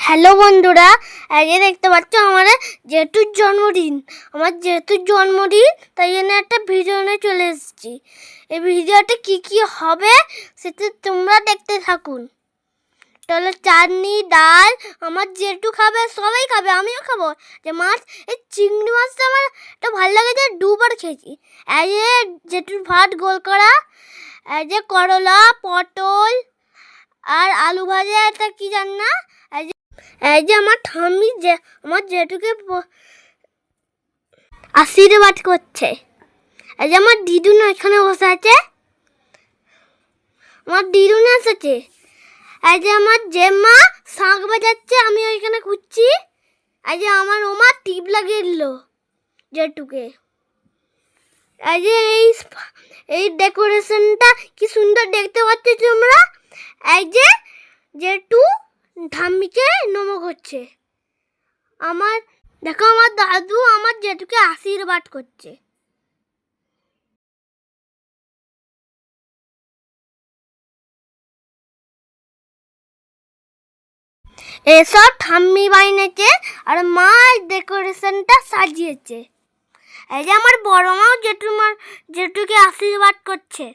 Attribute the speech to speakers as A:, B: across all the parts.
A: Hello বন্ধুরা, আজকে দেখতে পাচ্ছ আমার জেঠুর জন্মদিন। আমার জেঠুর জন্মদিন, তাই জন্য একটা ভিডিও নিয়ে চলে এসেছি। এই ভিডিওতে কি কি হবে সেটা তোমরা দেখতে থাকুন। তাহলে চাটনি, ডাল আমার জেঠু খাবে, সবাই খাবে, আমিও খাবো। যে মাছ, এই চিংড়ি মাছটা আমার একটা ভালো লাগে, যে দুবার খেয়েছি। এই যে জেঠুর ভাত গোল করা, এই যে করলা, পটল আর আলু ভাজা, এটা কি জান না। এই যে আমার ঠাম্মি যে আমার জেঠুকে আশীর্বাদ করছে। এই যে আমার দিদুন এখানে বসে আছে, আমার দিদুন এসেছে। এই যে আমার জেম্মা শাঁখ বাজাচ্ছে, আমি ওইখানে খুঁজছি। এই যে আমার ওমা টিপ লাগিয়ে দিল জেঠুকে। এই যে এই ডেকোরেশনটা কি সুন্দর দেখতে পাচ্ছ তোমরা। এই যে জেঠু ঠাম্মিকে নমো করছে। আমার দেখো, আমার দাদু আমার জেঠুকে আশীর্বাদ করছে। এসব ঠাম্মি বানিয়েছে আর মা ডেকোরেশনটা সাজিয়েছে। এই যে আমার বড় মাও জেঠুকে আশীর্বাদ করছে।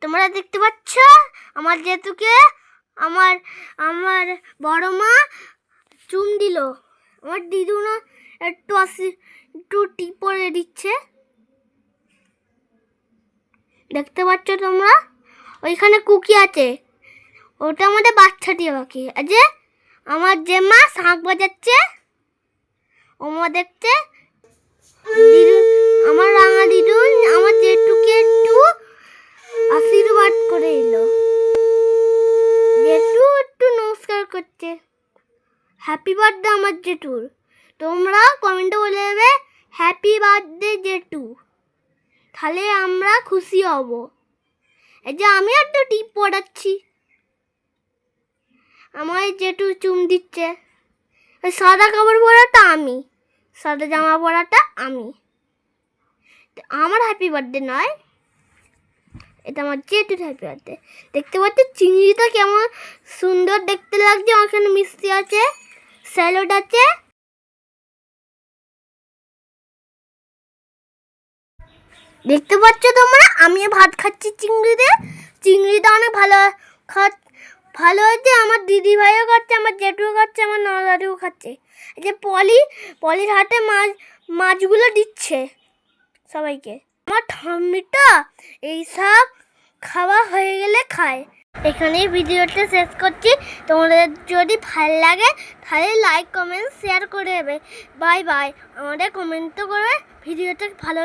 A: তোমরা দেখতে পাচ্ছ আমার জেঠুকে আমার আমার বড় মা চুম দিল। আমার দিদু না একটু টিপ পরে দিচ্ছে। দেখতে পাচ্ছ তোমরা, ওইখানে কুকি আছে, ওটা আমাদের বাচ্চাটি বাকি। যে আমার জেম্মা শাঁখ বাজাচ্ছে, ওমা দেখছে। দিদুন, আমার রাঙা দিদুন আমার জেঠুকে একটু আশীর্বাদ করে এলো। জেঠু একটু নমস্কার করছে। হ্যাপি বার্থডে আমার জেঠুর। তোমরা কমেন্টে বলে দেবে হ্যাপি বার্থডে জেঠু, তাহলে আমরা খুশি হব। এই যে আমি একটু টিপ পড়াচ্ছি, আমার জেঠু চুম দিচ্ছে। সাদা কাপড় পরাটা আমি, সাদা জামা পরাটা আমি। আমার হ্যাপি বার্থডে নয়, এটা আমার জেঠুর হ্যাপি বার্থডে। দেখতে পাচ্ছ চিংড়িটা কেমন সুন্দর দেখতে লাগছে। ওখানে মিষ্টি আছে, স্যালাড আছে। দেখতে পাচ্ছ তোমরা, আমি ভাত খাচ্ছি চিংড়িটা অনেক ভালো হয়েছে। আমার দিদি ভাইও খাচ্ছে, আমার জেঠুও খাচ্ছে, আমার নদাদিও খাচ্ছে। এই যে পলির হাতে মাছগুলো দিচ্ছে সবাইকে। আমার ঠাম্মিটা এইসব খাওয়া হয়ে গেলে খায়। এখানেই ভিডিওটা শেষ করছি। তোমাদের যদি ভালো লাগে তাহলে লাইক, কমেন্ট, শেয়ার করে দেবে। Bye bye. আমাদের কমেন্ট তো করবে ভিডিওটা ভালো